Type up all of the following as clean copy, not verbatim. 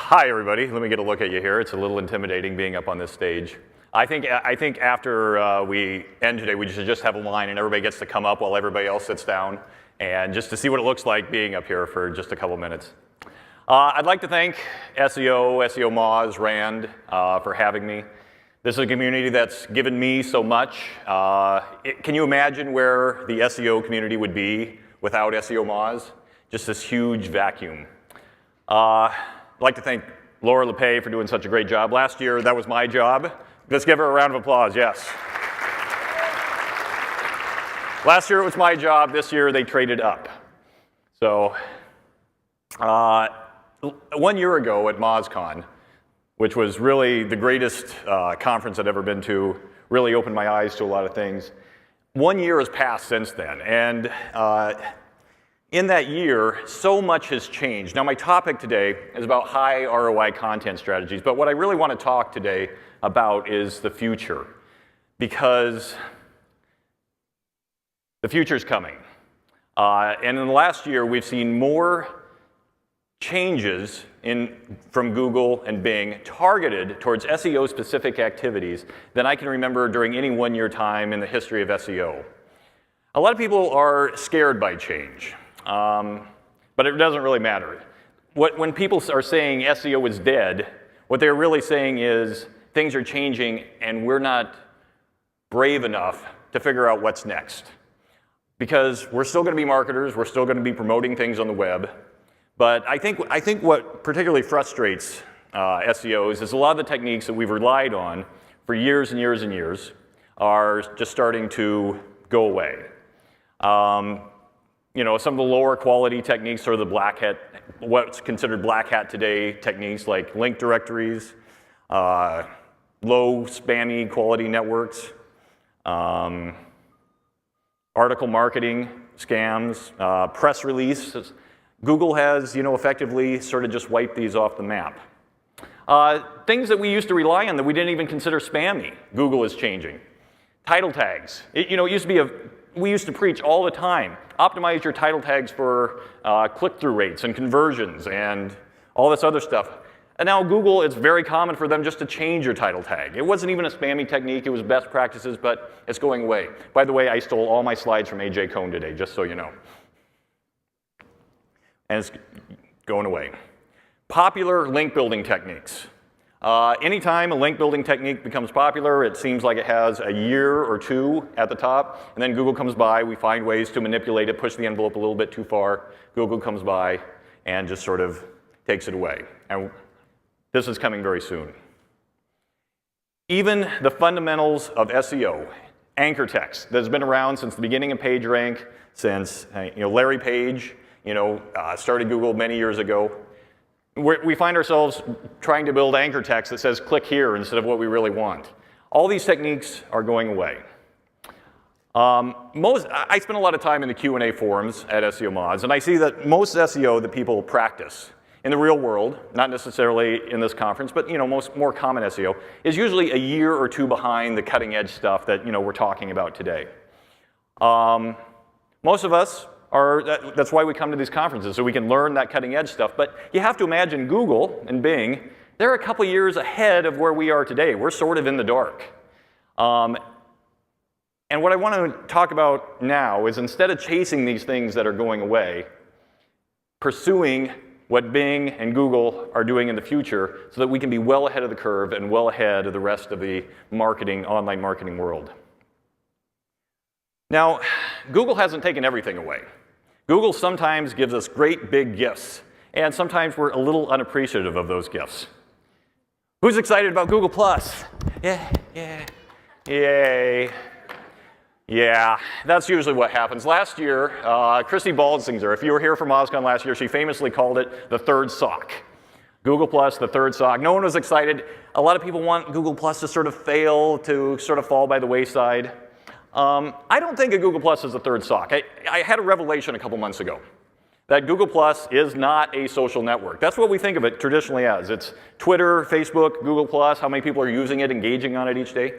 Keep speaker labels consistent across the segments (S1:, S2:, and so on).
S1: Hi, everybody. Let me get a look at you here. It's a little intimidating being up on this stage. I think after we end today, we should just have a line and everybody gets to come up while everybody else sits down, and just to see what it looks like being up here for just a couple minutes. I'd like to thank SEO Moz, Rand for having me. This is a community that's given me so much. Can you imagine where the SEO community would be without SEO Moz? Just this huge vacuum. I'd like to thank Laura LePay for doing such a great job. Last year, that was my job. Let's give her a round of applause, yes. Last year, it was my job. This year, they traded up. So, 1 year ago at MozCon, which was really the greatest conference I'd ever been to, really opened my eyes to a lot of things. 1 year has passed since then, and in that year, so much has changed. Now, my topic today is about high ROI content strategies, but what I really want to talk today about is the future, because the future's coming. And in the last year, we've seen more changes from Google and Bing targeted towards SEO-specific activities than I can remember during any one-year time in the history of SEO. A lot of people are scared by change. But it doesn't really matter. When people are saying SEO is dead, what they're really saying is things are changing and we're not brave enough to figure out what's next. Because we're still going to be marketers, we're still going to be promoting things on the web, but I think what particularly frustrates SEOs is a lot of the techniques that we've relied on for years and years and years are just starting to go away. You know, some of the lower quality techniques are the black hat, what's considered black hat today techniques like link directories, low spammy quality networks, article marketing, scams, press releases. Google has, effectively sort of just wiped these off the map. Things that we used to rely on that we didn't even consider spammy, Google is changing. Title tags. It used to be we used to preach all the time, optimize your title tags for click-through rates and conversions and all this other stuff. And now Google, it's very common for them just to change your title tag. It wasn't even a spammy technique, it was best practices, but it's going away. By the way, I stole all my slides from AJ Cohn today, just so you know. And it's going away. Popular link building techniques. Anytime a link building technique becomes popular, it seems like it has a year or two at the top, and then Google comes by, we find ways to manipulate it, push the envelope a little bit too far. Google comes by and just sort of takes it away. And this is coming very soon. Even the fundamentals of SEO, anchor text, that has been around since the beginning of PageRank, since Larry Page started Google many years ago. We find ourselves trying to build anchor text that says click here instead of what we really want. All these techniques are going away. I spend a lot of time in the Q&A forums at SEO Moz, and I see that most SEO that people practice in the real world, not necessarily in this conference, but more common SEO, is usually a year or two behind the cutting edge stuff that we're talking about today. Most of us that's why we come to these conferences, so we can learn that cutting edge stuff. But you have to imagine Google and Bing, they're a couple years ahead of where we are today. We're sort of in the dark. And what I want to talk about now is instead of chasing these things that are going away, pursuing what Bing and Google are doing in the future so that we can be well ahead of the curve and well ahead of the rest of the online marketing world. Now, Google hasn't taken everything away. Google sometimes gives us great big gifts, and sometimes we're a little unappreciative of those gifts. Who's excited about Google+? Yeah. Yay. Yeah, that's usually what happens. Last year, Christy Baldsinger, if you were here for MozCon last year, she famously called it the third sock. Google+, the third sock. No one was excited. A lot of people want Google+ to sort of fail, to sort of fall by the wayside. I don't think of Google+ as a third sock. I had a revelation a couple months ago that Google+ is not a social network. That's what we think of it traditionally as. It's Twitter, Facebook, Google+, how many people are using it, engaging on it each day.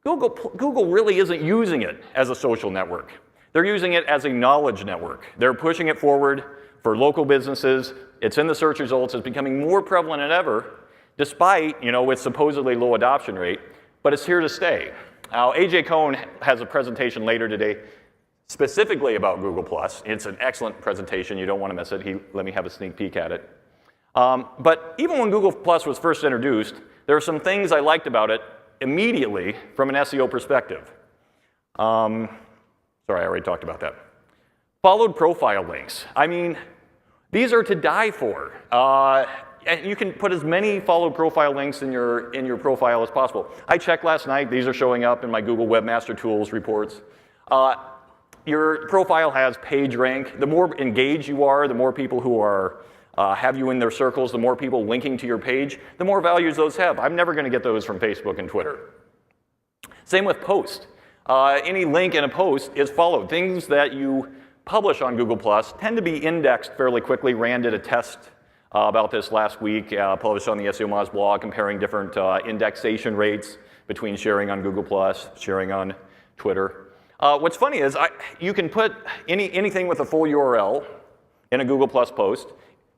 S1: Google really isn't using it as a social network. They're using it as a knowledge network. They're pushing it forward for local businesses. It's in the search results. It's becoming more prevalent than ever, despite, its supposedly low adoption rate, but it's here to stay. Now, AJ Cohn has a presentation later today specifically about Google+. It's an excellent presentation. You don't want to miss it. He let me have a sneak peek at it. But even when Google+ was first introduced, there are some things I liked about it immediately from an SEO perspective. Sorry, I already talked about that. Followed profile links. I mean, these are to die for. And you can put as many followed profile links in your profile as possible. I checked last night. These are showing up in my Google Webmaster Tools reports. Your profile has page rank. The more engaged you are, the more people who are have you in their circles, the more people linking to your page, the more values those have. I'm never going to get those from Facebook and Twitter. Same with post. Any link in a post is followed. Things that you publish on Google+ tend to be indexed fairly quickly. Rand did a test about this last week, published on the SEO Moz blog, comparing different indexation rates between sharing on Google+, sharing on Twitter. What's funny is you can put anything with a full URL in a Google+ post,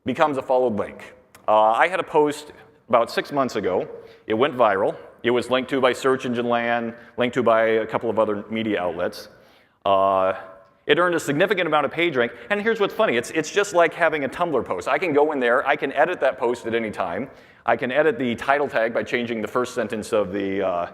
S1: becomes a followed link. I had a post about 6 months ago. It went viral. It was linked to by Search Engine Land, linked to by a couple of other media outlets. It earned a significant amount of page rank. And here's what's funny. It's just like having a Tumblr post. I can go in there. I can edit that post at any time. I can edit the title tag by changing the first sentence of the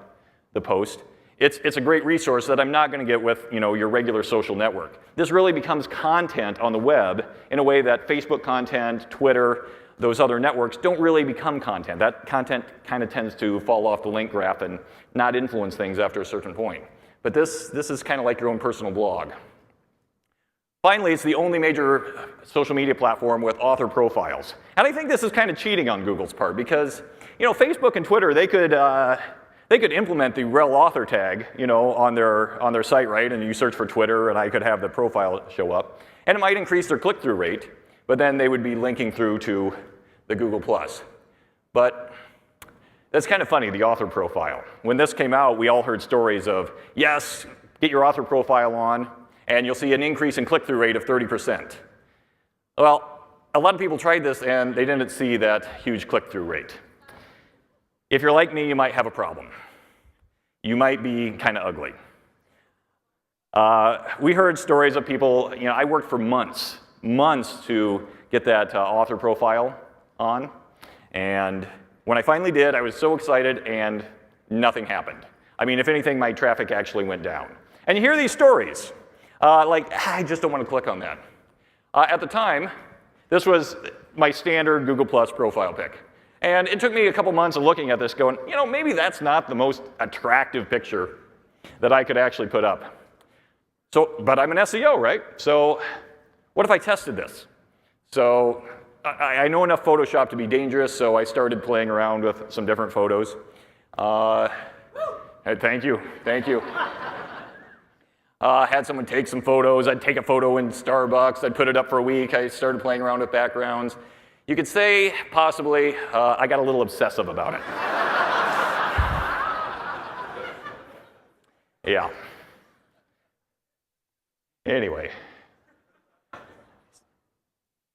S1: post. It's a great resource that I'm not going to get with your regular social network. This really becomes content on the web in a way that Facebook content, Twitter, those other networks don't really become content. That content kind of tends to fall off the link graph and not influence things after a certain point. But this is kind of like your own personal blog. Finally, it's the only major social media platform with author profiles. And I think this is kind of cheating on Google's part because, Facebook and Twitter, they could implement the rel author tag, on their site, right? And you search for Twitter, and I could have the profile show up. And it might increase their click-through rate, but then they would be linking through to the Google+. But that's kind of funny, the author profile. When this came out, we all heard stories of, yes, get your author profile on, and you'll see an increase in click-through rate of 30%. Well, a lot of people tried this, and they didn't see that huge click-through rate. If you're like me, you might have a problem. You might be kind of ugly. We heard stories of people, I worked for months to get that author profile on. And when I finally did, I was so excited, and nothing happened. I mean, if anything, my traffic actually went down. And you hear these stories. I just don't want to click on that. At the time, this was my standard Google+ profile pic. And it took me a couple months of looking at this going, maybe that's not the most attractive picture that I could actually put up. But I'm an SEO, right? So what if I tested this? So I know enough Photoshop to be dangerous, so I started playing around with some different photos. Thank you. Had someone take some photos. I'd take a photo in Starbucks. I'd put it up for a week. I started playing around with backgrounds. You could say, possibly, I got a little obsessive about it. Yeah. Anyway.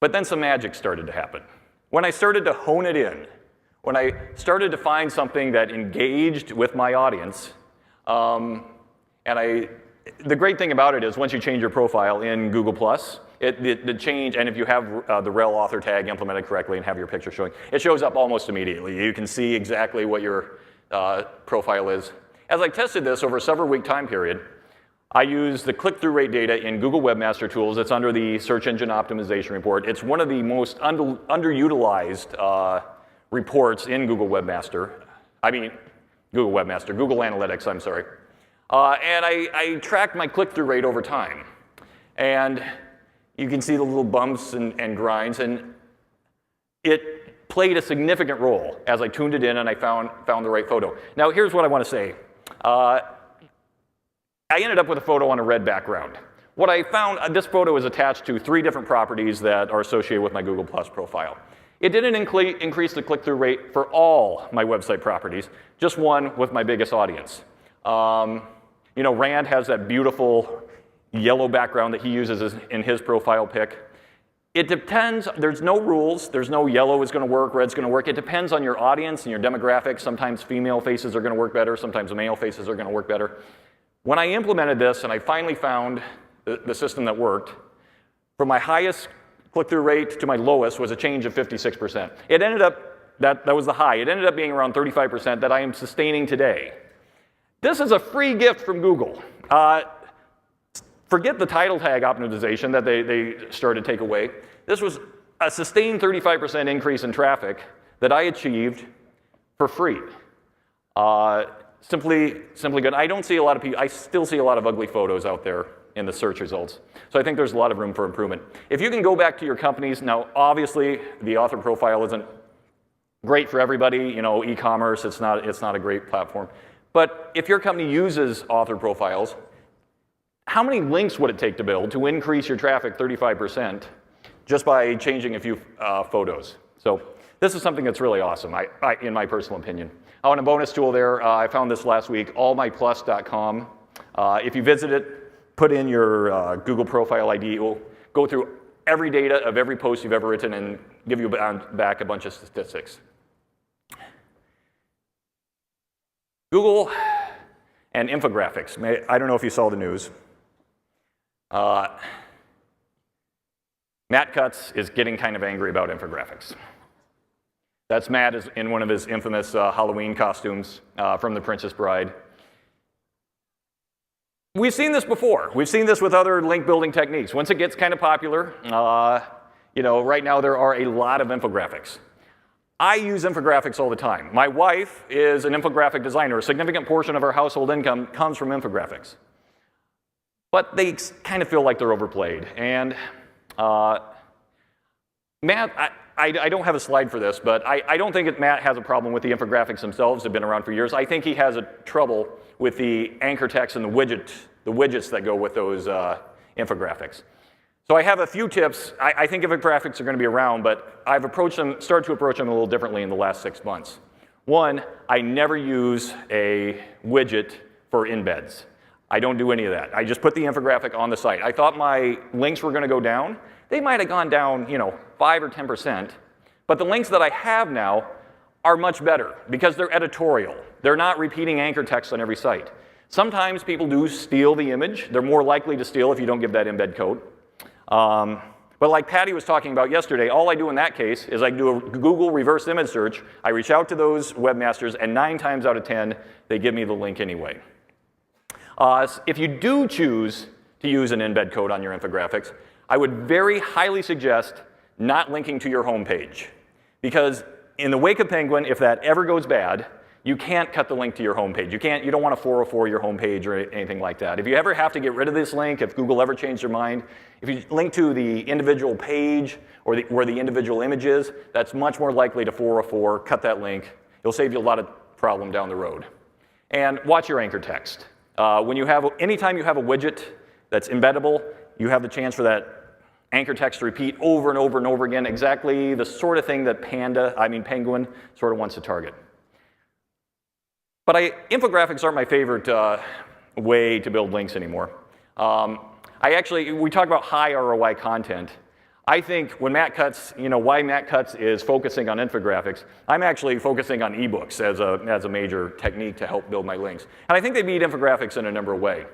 S1: But then some magic started to happen. When I started to hone it in, when I started to find something that engaged with my audience, the great thing about it is once you change your profile in Google+, the change, and if you have the rel author tag implemented correctly and have your picture showing, it shows up almost immediately. You can see exactly what your profile is. As I tested this over a several-week time period, I used the click-through rate data in Google Webmaster Tools. It's under the Search Engine Optimization Report. It's one of the most underutilized reports in Google Webmaster. Google Analytics, I'm sorry. And I tracked my click-through rate over time. And you can see the little bumps and grinds. And it played a significant role as I tuned it in and I found the right photo. Now, here's what I want to say. I ended up with a photo on a red background. What I found, this photo is attached to 3 different properties that are associated with my Google+ profile. It didn't increase the click-through rate for all my website properties, just one with my biggest audience. Rand has that beautiful yellow background that he uses in his profile pic. It depends. There's no rules. There's no yellow is going to work, red's going to work. It depends on your audience and your demographics. Sometimes female faces are going to work better. Sometimes male faces are going to work better. When I implemented this and I finally found the system that worked, from my highest click-through rate to my lowest was a change of 56%. It ended up, that was the high. It ended up being around 35% that I am sustaining today. This is a free gift from Google. Forget the title tag optimization that they started to take away. This was a sustained 35% increase in traffic that I achieved for free. Simply good. I don't see a lot of people, I still see a lot of ugly photos out there in the search results. So I think there's a lot of room for improvement. If you can go back to your companies, now obviously the author profile isn't great for everybody, you know, e-commerce, it's not a great platform. But if your company uses author profiles, how many links would it take to build to increase your traffic 35% just by changing a few photos? So this is something that's really awesome, in my personal opinion. Oh, and a bonus tool there, I found this last week, allmyplus.com. If you visit it, put in your Google profile ID, it will go through every data of every post you've ever written and give you back a bunch of statistics. Google and infographics. I don't know if you saw the news. Matt Cutts is getting kind of angry about infographics. That's Matt in one of his infamous Halloween costumes from The Princess Bride. We've seen this before. We've seen this with other link building techniques. Once it gets kind of popular, you know, right now there are a lot of infographics. I use infographics all the time. My wife is an infographic designer. A significant portion of our household income comes from infographics. But they kind of feel like they're overplayed. And Matt, I don't have a slide for this, but I don't think Matt has a problem with the infographics themselves. They've been around for years. I think he has a trouble with the anchor text and the widgets that go with those infographics. So I have a few tips. I think infographics are going to be around, but I've started to approach them a little differently in the last 6 months. One, I never use a widget for embeds. I don't do any of that. I just put the infographic on the site. I thought my links were going to go down. They might have gone down, you know, 5 or 10%. But the links that I have now are much better because they're editorial. They're not repeating anchor text on every site. Sometimes people do steal the image. They're more likely to steal if you don't give that embed code. But like Patty was talking about yesterday, all I do in that case is I do a Google reverse image search. I reach out to those webmasters, and 9 times out of 10, they give me the link anyway. If you do choose to use an embed code on your infographics, I would very highly suggest not linking to your home page. Because in the wake of Penguin, if that ever goes bad, you can't cut the link to your home page. You don't want to 404 your home page or anything like that. If you ever have to get rid of this link, if Google ever changed their mind, if you link to the individual page or where the individual image is, that's much more likely to 404, cut that link. It'll save you a lot of problem down the road. And watch your anchor text. Anytime you have a widget that's embeddable, you have the chance for that anchor text to repeat over and over and over again, exactly the sort of thing that Penguin sort of wants to target. But infographics aren't my favorite way to build links anymore. We talk about high ROI content. I think when Matt Cutts, why Matt Cutts is focusing on infographics, I'm actually focusing on eBooks as a major technique to help build my links. And I think they beat infographics in a number of ways.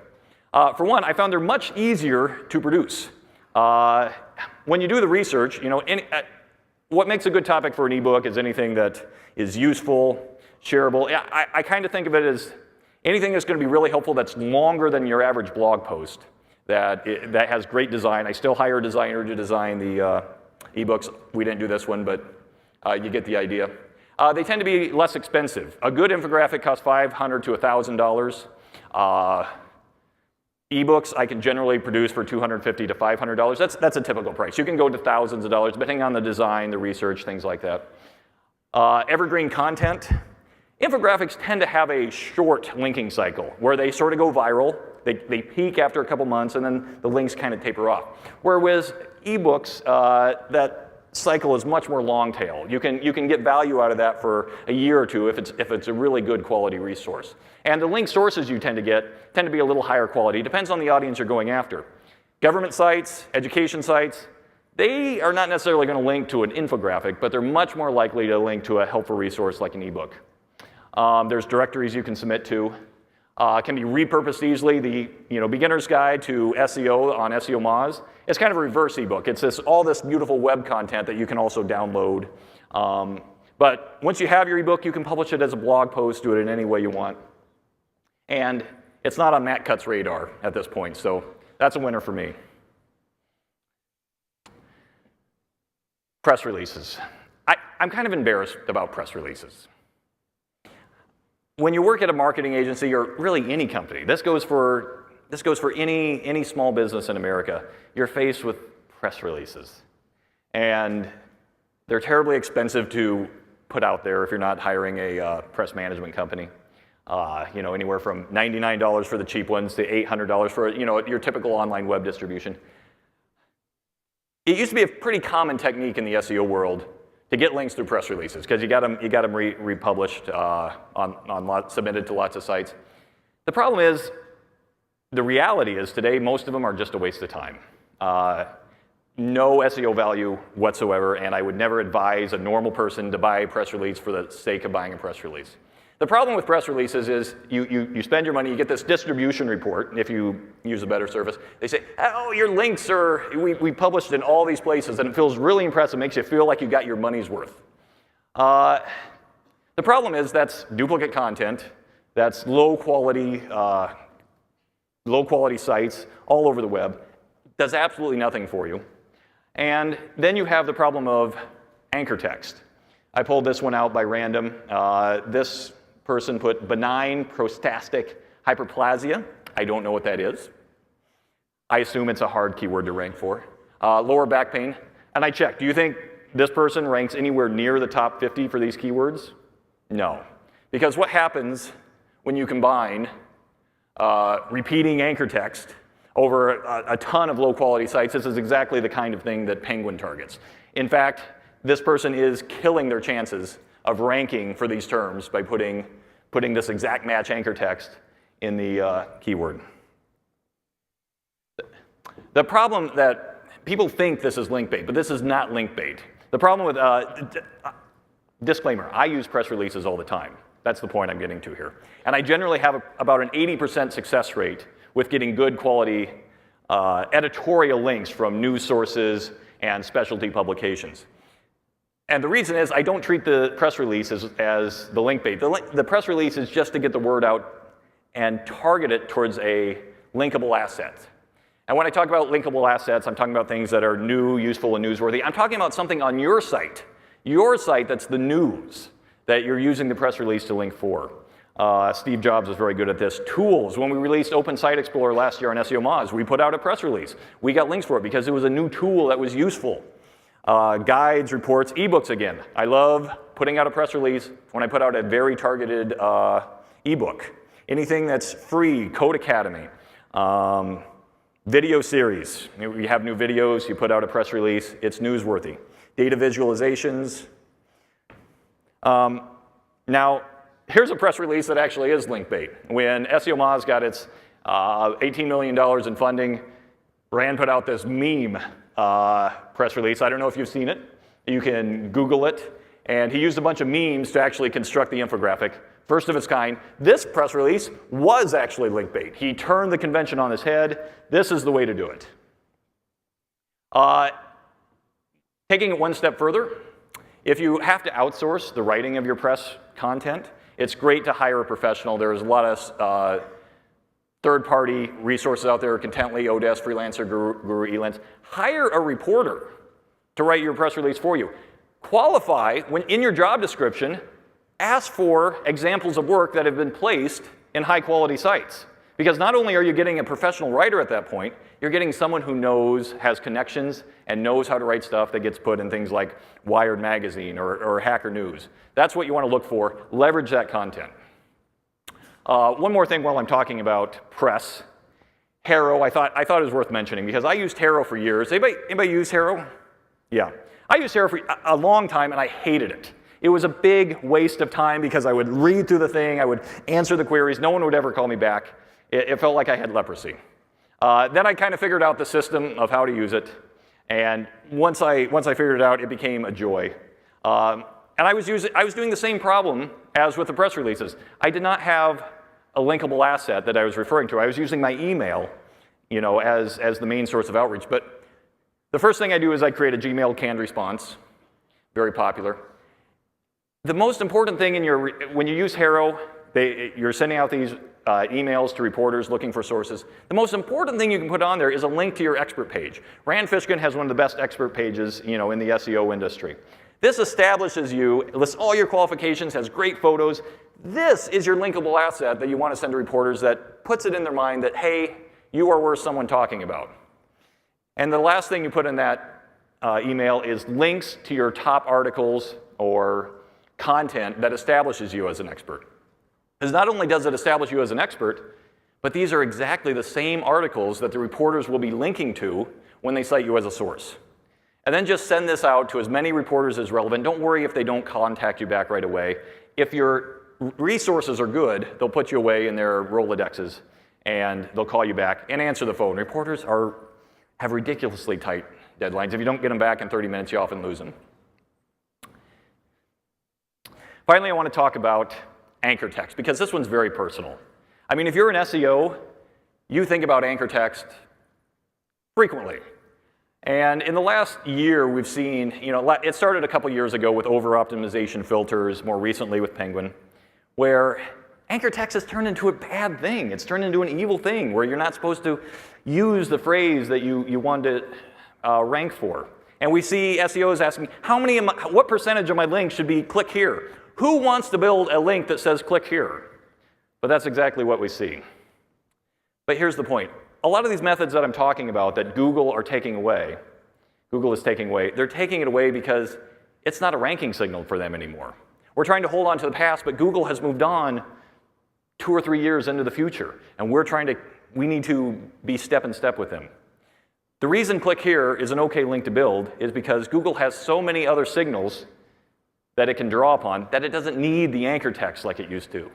S1: For one, I found they're much easier to produce. When you do the research, what makes a good topic for an ebook is anything that is useful, shareable. I kind of think of it as anything that's going to be really helpful that's longer than your average blog post, that has great design. I still hire a designer to design the ebooks. We didn't do this one, but you get the idea. They tend to be less expensive. A good infographic costs $500 to $1,000. Ebooks I can generally produce for $250 to $500. That's a typical price. You can go to thousands of dollars depending on the design, the research, things like that. Evergreen content. Infographics tend to have a short linking cycle where they sort of go viral. They peak after a couple months, and then the links kind of taper off. Whereas ebooks, that cycle is much more long tail. You can get value out of that for a year or two if it's a really good quality resource. And the link sources you tend to be a little higher quality. Depends on the audience you're going after. Government sites, education sites, they are not necessarily going to link to an infographic, but they're much more likely to link to a helpful resource like an ebook. There's directories you can submit to. Can be repurposed easily. The beginner's guide to SEO on SEO Moz. It's kind of a reverse ebook. It's all this beautiful web content that you can also download. But once you have your ebook, you can publish it as a blog post, do it in any way you want. And it's not on Matt Cut's radar at this point, so that's a winner for me. Press releases. I'm kind of embarrassed about press releases. When you work at a marketing agency, or really any company, this goes for any small business in America, you're faced with press releases. And they're terribly expensive to put out there if you're not hiring a press management company. Anywhere from $99 for the cheap ones to $800 for your typical online web distribution. It used to be a pretty common technique in the SEO world to get links through press releases, because you got them republished, submitted to lots of sites. The problem is, the reality is today, most of them are just a waste of time. No SEO value whatsoever, and I would never advise a normal person to buy a press release for the sake of buying a press release. The problem with press releases is you spend your money, you get this distribution report, and if you use a better service, they say, oh, your links we published in all these places, and it feels really impressive, makes you feel like you got your money's worth. The problem is that's duplicate content, that's low quality sites all over the web, does absolutely nothing for you. And then you have the problem of anchor text. I pulled this one out by random. This person put benign prostatic hyperplasia. I don't know what that is. I assume it's a hard keyword to rank for. Lower back pain. And I checked. Do you think this person ranks anywhere near the top 50 for these keywords? No. Because what happens when you combine repeating anchor text over a ton of low-quality sites? This is exactly the kind of thing that Penguin targets. In fact, this person is killing their chances of ranking for these terms by putting this exact match anchor text in the keyword. The problem that people think this is link bait, but this is not link bait. The problem with, disclaimer, I use press releases all the time. That's the point I'm getting to here. And I generally have about an 80% success rate with getting good quality editorial links from news sources and specialty publications. And the reason is I don't treat the press release as the link bait. The press release is just to get the word out and target it towards a linkable asset. And when I talk about linkable assets, I'm talking about things that are new, useful, and newsworthy. I'm talking about something on your site that's the news that you're using the press release to link for. Steve Jobs was very good at this. Tools. When we released Open Site Explorer last year on SEO Moz, we put out a press release. We got links for it because it was a new tool that was useful. Guides, reports, eBooks again. I love putting out a press release when I put out a very targeted ebook. Anything that's free, Code Academy, video series. You have new videos, you put out a press release, it's newsworthy. Data visualizations. Now, here's a press release that actually is link bait. When SEO Moz got its $18 million in funding, Rand put out this meme press release. I don't know if you've seen it. You can Google it. And he used a bunch of memes to actually construct the infographic. First of its kind. This press release was actually link bait. He turned the convention on his head. This is the way to do it. Taking it one step further, if you have to outsource the writing of your press content, it's great to hire a professional. There's a lot of third-party resources out there, Contently, Odesk, Freelancer, Guru, Elance. Hire a reporter to write your press release for you. Qualify, when in your job description, ask for examples of work that have been placed in high-quality sites. Because not only are you getting a professional writer at that point, you're getting someone who knows, has connections, and knows how to write stuff that gets put in things like Wired Magazine or Hacker News. That's what you want to look for. Leverage that content. One more thing while I'm talking about press. Haro, I thought it was worth mentioning because I used Haro for years. Anybody use Haro? Yeah. I used Haro for a long time and I hated it. It was a big waste of time because I would read through the thing, I would answer the queries, no one would ever call me back. It felt like I had leprosy. Then I kind of figured out the system of how to use it. And once I figured it out, it became a joy. And I was doing the same problem as with the press releases. I did not have a linkable asset that I was referring to. I was using my email, as the main source of outreach. But the first thing I do is I create a Gmail canned response, very popular. The most important thing when you use HARO, you're sending out these emails to reporters looking for sources. The most important thing you can put on there is a link to your expert page. Rand Fishkin has one of the best expert pages, in the SEO industry. This establishes you, lists all your qualifications, has great photos. This is your linkable asset that you want to send to reporters that puts it in their mind that, hey, you are worth someone talking about. And the last thing you put in that email is links to your top articles or content that establishes you as an expert. Because not only does it establish you as an expert, but these are exactly the same articles that the reporters will be linking to when they cite you as a source. And then just send this out to as many reporters as relevant. Don't worry if they don't contact you back right away. If your resources are good, they'll put you away in their Rolodexes, and they'll call you back and answer the phone. Reporters have ridiculously tight deadlines. If you don't get them back in 30 minutes, you often lose them. Finally, I want to talk about anchor text, because this one's very personal. I mean, if you're an SEO, you think about anchor text frequently. And in the last year, we've seen, it started a couple years ago with over-optimization filters, more recently with Penguin, where anchor text has turned into a bad thing. It's turned into an evil thing where you're not supposed to use the phrase that you want to rank for. And we see SEOs asking, what percentage of my links should be click here? Who wants to build a link that says click here? But that's exactly what we see. But here's the point. A lot of these methods that I'm talking about that Google is taking away, they're taking it away because it's not a ranking signal for them anymore. We're trying to hold on to the past, but Google has moved on 2 or 3 years into the future, and we need to be step in step with them. The reason click here is an okay link to build is because Google has so many other signals that it can draw upon that it doesn't need the anchor text like it used to.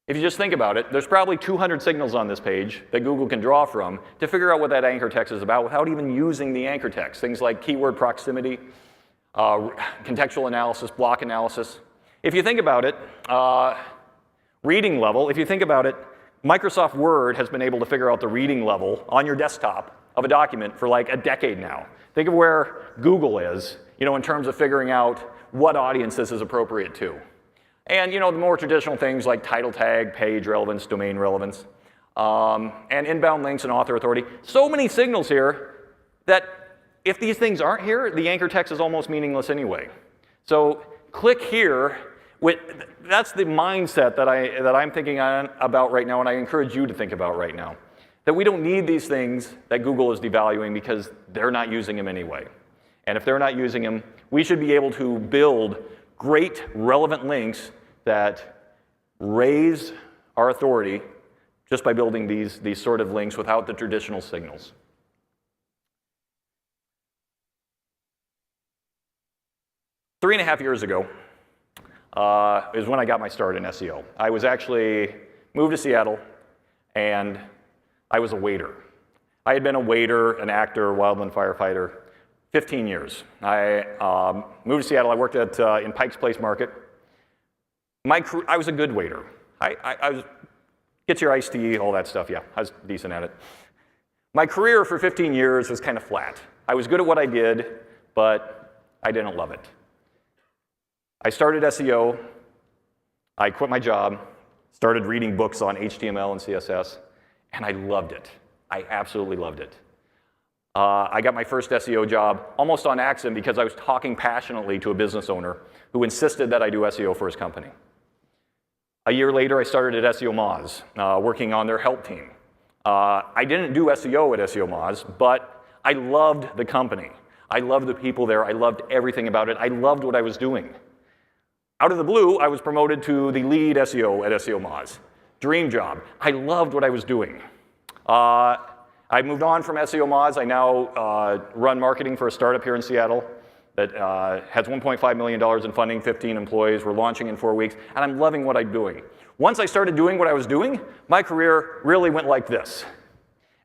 S1: If you just think about it, there's probably 200 signals on this page that Google can draw from to figure out what that anchor text is about without even using the anchor text. Things like keyword proximity, contextual analysis, block analysis. If you think about it, reading level, Microsoft Word has been able to figure out the reading level on your desktop of a document for like a decade now. Think of where Google is, in terms of figuring out what audience this is appropriate to. And the more traditional things like title tag, page relevance, domain relevance, and inbound links and author authority. So many signals here that if these things aren't here, the anchor text is almost meaningless anyway. So click here. That's the mindset that I'm thinking about right now, and I encourage you to think about right now. That we don't need these things that Google is devaluing because they're not using them anyway. And if they're not using them, we should be able to build great, relevant links that raise our authority just by building these sort of links without the traditional signals. Three and a half years ago is when I got my start in SEO. I was actually moved to Seattle, and I was a waiter. I had been a waiter, an actor, wildland firefighter, 15 years. I moved to Seattle. I worked in Pike's Place Market. I was a good waiter. I was, get your iced tea, all that stuff. Yeah, I was decent at it. My career for 15 years was kind of flat. I was good at what I did, but I didn't love it. I started SEO. I quit my job, started reading books on HTML and CSS, and I loved it. I absolutely loved it. I got my first SEO job almost on accident because I was talking passionately to a business owner who insisted that I do SEO for his company. A year later, I started at SEO Moz, working on their help team. I didn't do SEO at SEO Moz, but I loved the company. I loved the people there. I loved everything about it. I loved what I was doing. Out of the blue, I was promoted to the lead SEO at SEO Moz. Dream job. I loved what I was doing. I moved on from SEO Moz. I now run marketing for a startup here in Seattle that has $1.5 million in funding, 15 employees. We're launching in 4 weeks, and I'm loving what I'm doing. Once I started doing what I was doing, my career really went like this.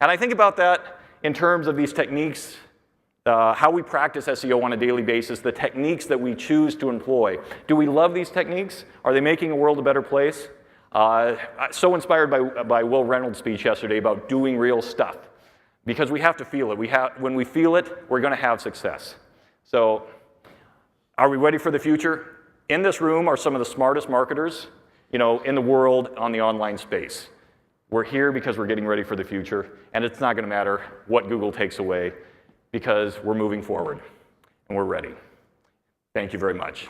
S1: And I think about that in terms of these techniques how we practice SEO on a daily basis, the techniques that we choose to employ. Do we love these techniques? Are they making the world a better place? So inspired by Will Reynolds' speech yesterday about doing real stuff, because we have to feel it. When we feel it, we're going to have success. So, are we ready for the future? In this room are some of the smartest marketers, in the world on the online space. We're here because we're getting ready for the future, and it's not going to matter what Google takes away, because we're moving forward and we're ready. Thank you very much.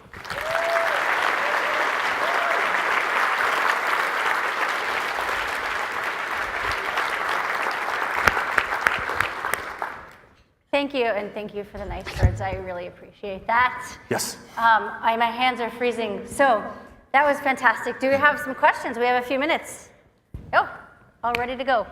S2: Thank you, and thank you for the nice words. I really appreciate that.
S1: Yes.
S2: My hands are freezing. So that was fantastic. Do we have some questions? We have a few minutes. Oh, all ready to go.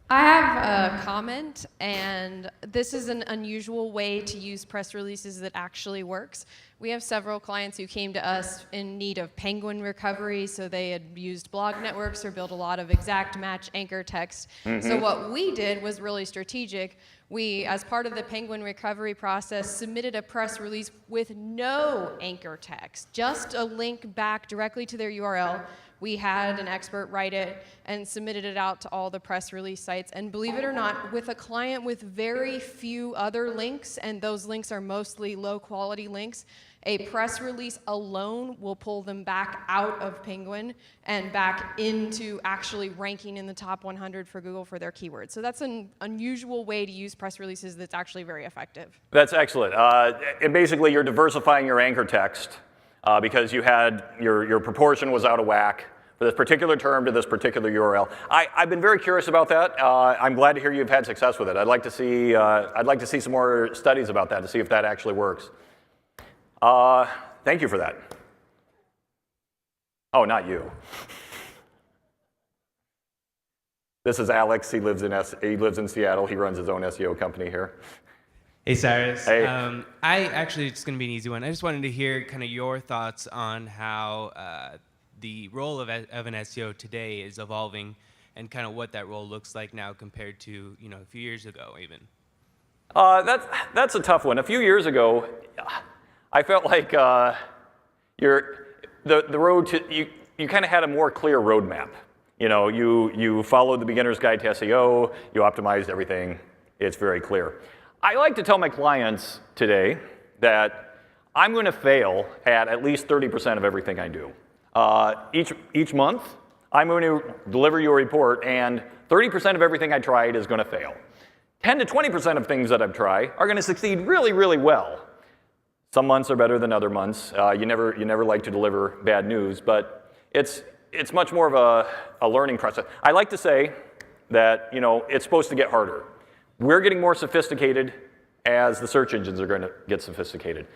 S3: I have a comment, and this is an unusual way to use press releases that actually works. We have several clients who came to us in need of Penguin recovery, so they had used blog networks or built a lot of exact match anchor text. So what we did was really strategic. We, as part of the Penguin recovery process, submitted a press release with no anchor text, just a link back directly to their URL. We had an expert write it and submitted it out to all the press release sites. And believe it or not, with a client with very few other links, and those links are mostly low quality links, a press release alone will pull them back out of Penguin and back into actually ranking in the top 100 for Google for their keywords. So that's an unusual way to use press releases that's actually very effective.
S1: That's excellent. And basically, you're diversifying your anchor text because you had your proportion was out of whack for this particular term to this particular URL. I've been very curious about that. I'm glad to hear you've had success with it. I'd like to see some more studies about that to see if that actually works. Thank you for that. Oh, not you. This is Alex. He lives in Seattle. He runs his own SEO company here.
S4: Hey, Cyrus.
S1: Hey.
S4: It's going to be an easy one. I just wanted to hear kind of your thoughts on how the role of an SEO today is evolving, and kind of what that role looks like now compared to a few years ago, even.
S1: That's a tough one. A few years ago, I felt like the road to you kind of had a more clear roadmap. You followed the beginner's guide to SEO. You optimized everything. It's very clear. I like to tell my clients today that I'm going to fail at least 30% of everything I do. Each month, I'm going to deliver you a report, and 30% of everything I tried is going to fail. 10 to 20% of things that I've tried are going to succeed really, really well. Some months are better than other months. You never like to deliver bad news, but it's much more of a learning process. I like to say that it's supposed to get harder. We're getting more sophisticated as the search engines are going to get sophisticated.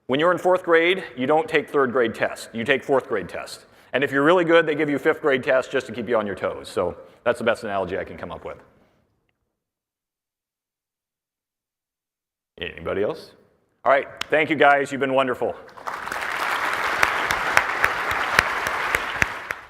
S1: When you're in 4th grade, you don't take 3rd grade tests. You take 4th grade tests. And if you're really good, they give you 5th grade tests just to keep you on your toes. So that's the best analogy I can come up with. Anybody else? All right, thank you guys. You've been wonderful.